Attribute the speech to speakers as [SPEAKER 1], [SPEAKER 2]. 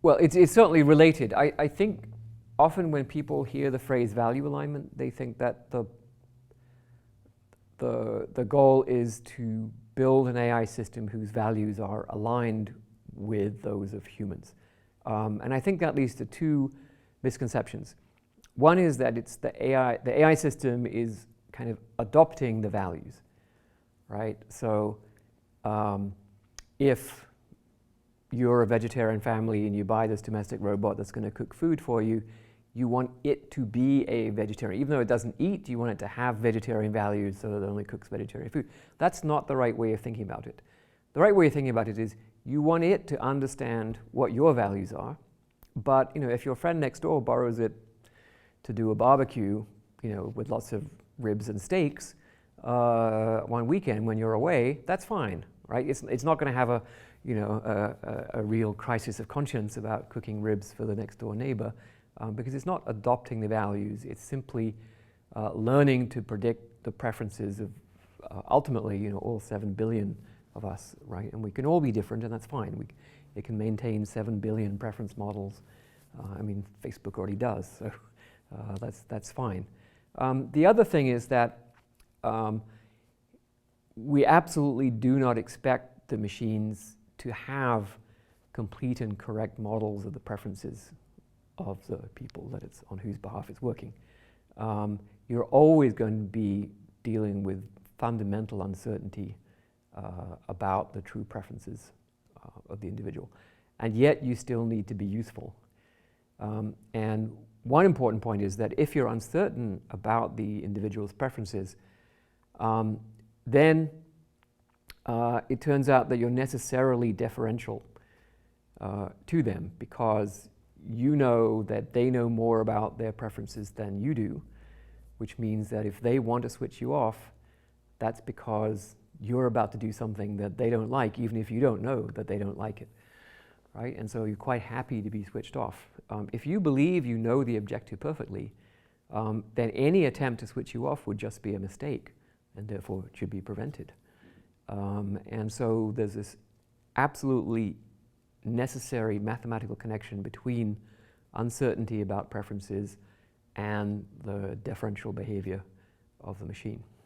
[SPEAKER 1] Well, it's certainly related. I think often when people hear the phrase value alignment, they think that the goal is to build an AI system whose values are aligned with those of humans. And I think that leads to two misconceptions. One is that it's the AI system is kind of adopting the values, right? So if you're a vegetarian family and you buy this domestic robot that's going to cook food for you, you want it to be a vegetarian. Even though it doesn't eat, you want it to have vegetarian values so that it only cooks vegetarian food. That's not the right way of thinking about it. The right way of thinking about it is you want it to understand what your values are, but if your friend next door borrows it to do a barbecue, with lots of ribs and steaks one weekend when you're away, that's fine, right? It's not going to have a real crisis of conscience about cooking ribs for the next door neighbor. Because it's not adopting the values, it's simply learning to predict the preferences of ultimately, all 7 billion of us, right? And we can all be different, and that's fine. It can maintain 7 billion preference models. Facebook already does, so that's fine. The other thing is that we absolutely do not expect the machines to have complete and correct models of the preferences of the people that it's on whose behalf it's working. You're always going to be dealing with fundamental uncertainty about the true preferences of the individual. And yet you still need to be useful. And one important point is that if you're uncertain about the individual's preferences, then it turns out that you're necessarily deferential to them, because you know that they know more about their preferences than you do, which means that if they want to switch you off, that's because you're about to do something that they don't like, even if you don't know that they don't like it, right? And so you're quite happy to be switched off. If you believe you know the objective perfectly, then any attempt to switch you off would just be a mistake, and therefore it should be prevented. And so there's this absolutely necessary mathematical connection between uncertainty about preferences and the deferential behavior of the machine.